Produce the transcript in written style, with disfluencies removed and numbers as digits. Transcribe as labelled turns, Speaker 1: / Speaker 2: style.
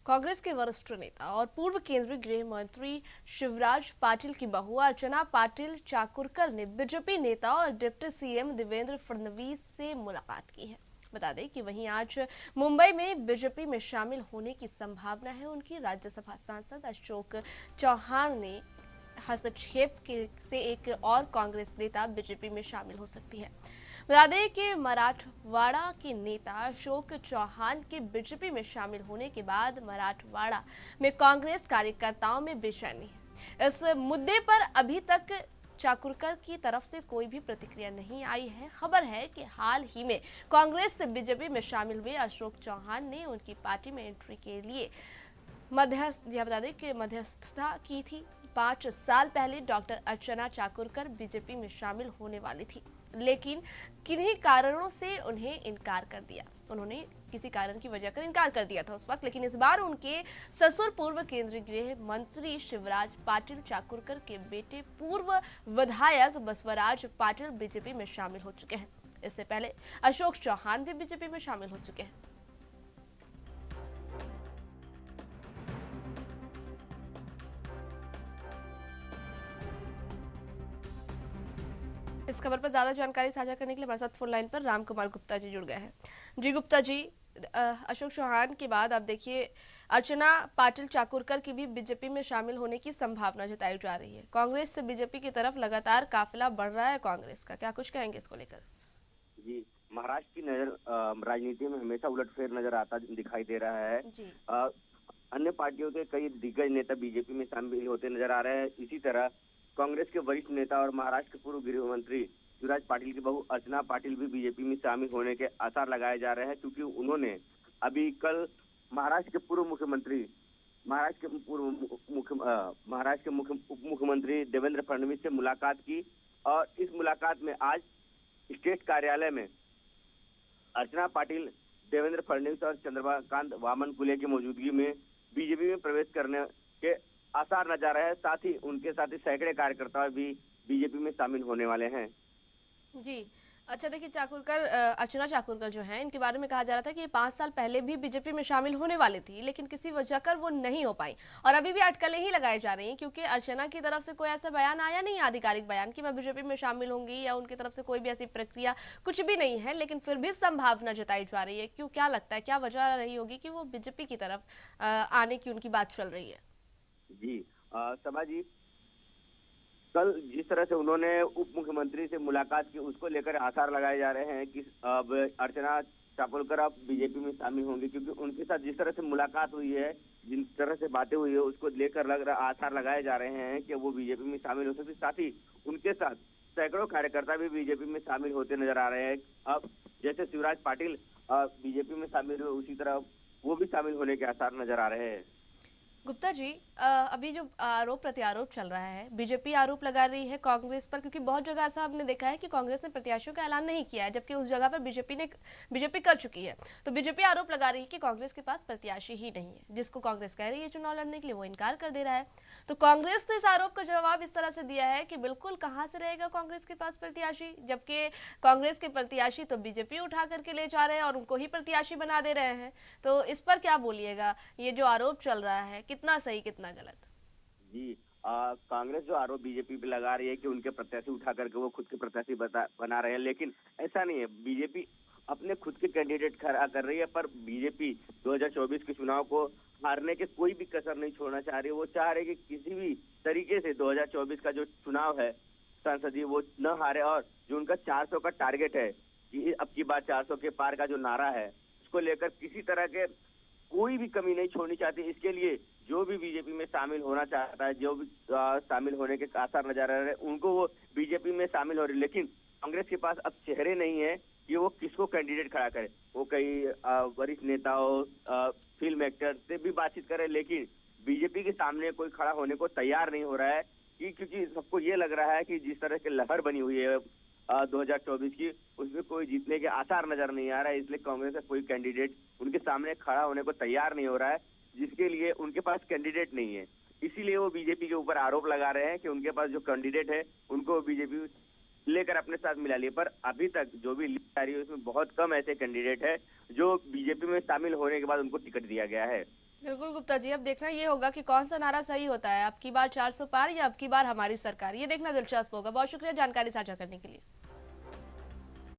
Speaker 1: कांग्रेस के वरिष्ठ नेता और पूर्व केंद्रीय गृह मंत्री शिवराज पाटिल की बहू अर्चना पाटिल चाकुरकर ने बीजेपी नेता और डिप्टी सीएम देवेंद्र फडणवीस से मुलाकात की है। बता दें कि वहीं आज मुंबई में बीजेपी में शामिल होने की संभावना है। उनकी राज्यसभा सांसद अशोक चौहान ने हस्तक्षेप से एक और कांग्रेस नेता बीजेपी में शामिल हो सकती है। बता दें कि मराठवाड़ा के नेता अशोक चौहान के बीजेपी में शामिल होने के बाद मराठवाड़ा में कांग्रेस कार्यकर्ताओं में बेचैनी है। इस मुद्दे पर अभी तक चाकुरकर की तरफ से कोई भी प्रतिक्रिया नहीं आई है। खबर है कि हाल ही में कांग्रेस से बीजेपी में शामिल हुए अशोक चौहान ने उनकी पार्टी में एंट्री के लिए बता दें कि मध्यस्थता की थी। 5 साल पहले डॉक्टर अर्चना चाकुरकर बीजेपी में शामिल होने वाली थी, लेकिन किन्हीं कारणों से उन्हें इनकार कर दिया। उन्होंने किसी कारण की वजह कर इनकार कर दिया था उस वक्त, लेकिन इस बार उनके ससुर पूर्व केंद्रीय गृह मंत्री शिवराज पाटिल चाकुरकर के बेटे पूर्व विधायक बसवराज पाटिल बीजेपी में शामिल हो चुके हैं। इससे पहले अशोक चौहान भी बीजेपी में शामिल हो चुके हैं। इस खबर पर ज्यादा जानकारी साझा करने के लिए हमारे साथ फोन लाइन पर राम कुमार गुप्ता जी जुड़ गए हैं। जी गुप्ता जी, अशोक चौहान के बाद अब देखिए अर्चना पाटिल चाकुरकर की भी बीजेपी में शामिल होने की संभावना जताई जा रही है। कांग्रेस से बीजेपी की तरफ लगातार काफिला बढ़ रहा है कांग्रेस का, क्या कुछ कहेंगे इसको लेकर?
Speaker 2: जी, महाराष्ट्र की नजर राजनीति में हमेशा उलटफेर नजर आता दिखाई दे रहा है।
Speaker 1: जी।
Speaker 2: अन्य पार्टियों के कई दिग्गज नेता बीजेपी में शामिल होते नजर आ रहे हैं। इसी तरह कांग्रेस के वरिष्ठ नेता और महाराष्ट्र के पूर्व गृह मंत्री शिवराज पाटिल की बहू अर्चना पाटिल भी बीजेपी में शामिल होने के आसार लगाए जा रहे हैं, क्योंकि उन्होंने अभी कल महाराष्ट्र के पूर्व मुख्यमंत्री महाराष्ट्र के उप मुख्यमंत्री देवेंद्र फडणवीस से मुलाकात की। और इस मुलाकात में आज स्टेट कार्यालय में अर्चना पाटिल, देवेंद्र फडणवीस और चंद्रकांत वामनकुले की मौजूदगी में बीजेपी में प्रवेश करने के आसार नजर आ रहे हैं। साथ ही उनके साथ ही सैकड़े कार्यकर्ता भी बीजेपी में शामिल होने वाले हैं।
Speaker 1: जी, अच्छा देखिए अर्चना चाकुरकर जो हैं, इनके बारे में कहा जा रहा था कि 5 साल पहले भी बीजेपी में शामिल होने वाली थी, लेकिन किसी वजह कर वो नहीं हो पाई और अभी भी अटकलें ही लगाई जा रही हैं, क्योंकि अर्चना की तरफ से कोई ऐसा बयान आया नहीं, आधिकारिक बयान कि मैं बीजेपी में शामिल होंगी, या उनकी तरफ से कोई भी ऐसी प्रक्रिया कुछ भी नहीं है, लेकिन फिर भी संभावना जताई जा रही है। क्यों, क्या लगता है, क्या वजह रही होगी कि वो बीजेपी की तरफ आने की उनकी बात चल रही है?
Speaker 2: जी, सभा जी, कल जिस तरह से उन्होंने उप मुख्यमंत्री से मुलाकात की, उसको लेकर आसार लगाए जा रहे हैं कि अब अर्चना चाकुरकर अब बीजेपी में शामिल होंगी, क्योंकि उनके साथ जिस तरह से मुलाकात हुई है, जिन तरह से बातें हुई है, उसको लेकर आसार लगाए जा रहे हैं कि वो बीजेपी में शामिल हो सकती। साथ ही उनके साथ सैकड़ों कार्यकर्ता भी बीजेपी में शामिल होते नजर आ रहे हैं। अब जैसे शिवराज पाटिल बीजेपी में शामिल हुए, उसी तरह वो भी शामिल होने के आसार नजर आ रहे हैं।
Speaker 1: गुप्ता जी, अभी जो आरोप प्रत्यारोप चल रहा है, बीजेपी आरोप लगा रही है कांग्रेस पर, क्योंकि बहुत जगह ऐसा हमने देखा है कि कांग्रेस ने प्रत्याशियों का ऐलान नहीं किया है, जबकि उस जगह पर बीजेपी कर चुकी है। तो बीजेपी आरोप लगा रही है कि कांग्रेस के पास प्रत्याशी ही नहीं है, जिसको कांग्रेस कह रही है चुनाव लड़ने के लिए, वो इनकार कर दे रहा है। तो कांग्रेस ने इस आरोप का जवाब इस तरह से दिया है कि बिल्कुल कहाँ से रहेगा कांग्रेस के पास प्रत्याशी, जबकि कांग्रेस के प्रत्याशी तो बीजेपी उठा करके ले जा रहे हैं और उनको ही प्रत्याशी बना दे रहे हैं। तो इस पर क्या बोलिएगा, ये जो आरोप चल रहा है कितना सही कितना गलत?
Speaker 2: जी, कांग्रेस जो आरोप बीजेपी पे लगा रही है कि उनके प्रत्याशी उठा करके वो खुद के प्रत्याशी बना रहे हैं, लेकिन ऐसा नहीं है। बीजेपी अपने खुद के कैंडिडेट खड़ा कर रही है, पर बीजेपी 2024 के चुनाव को हारने के कोई भी कसर नहीं छोड़ना चाह रही है। वो चाह रही है कि किसी भी तरीके से 2024 का जो चुनाव है संसदीय, वो न हारे, और जो उनका 400 का टारगेट है कि अब की बार 400 के पार का जो नारा है, उसको लेकर किसी तरह के कोई भी कमी नहीं छोड़नी चाहती। इसके लिए जो भी बीजेपी में शामिल होना चाहता है, जो भी शामिल होने के आसार नजर आ रहे हैं, उनको वो बीजेपी में शामिल हो रही है। लेकिन कांग्रेस के पास अब चेहरे नहीं है कि वो किसको कैंडिडेट खड़ा करे। वो कई वरिष्ठ नेताओं, फिल्म एक्टर से भी बातचीत करे, लेकिन बीजेपी के सामने कोई खड़ा होने को तैयार नहीं हो रहा है, क्योंकि सबको ये लग रहा है कि जिस तरह की लहर बनी हुई है 2024 की, उसमें कोई जीतने के आसार नजर नहीं आ रहा है। इसलिए कांग्रेस का कोई कैंडिडेट उनके सामने खड़ा होने को तैयार नहीं हो रहा है, जिसके लिए उनके पास कैंडिडेट नहीं है। इसीलिए वो बीजेपी के ऊपर आरोप लगा रहे हैं कि उनके पास जो कैंडिडेट है उनको बीजेपी लेकर अपने साथ मिला लिए। पर अभी तक जो भी लिस्ट आ रही है उसमें बहुत कम ऐसे कैंडिडेट है जो बीजेपी में शामिल होने के बाद उनको टिकट दिया गया है।
Speaker 1: बिल्कुल गुप्ता जी, अब देखना ये होगा कि कौन सा नारा सही होता है, अब की बार 400 पार या अब की बार हमारी सरकार। ये देखना दिलचस्प होगा। बहुत शुक्रिया जानकारी साझा करने के लिए।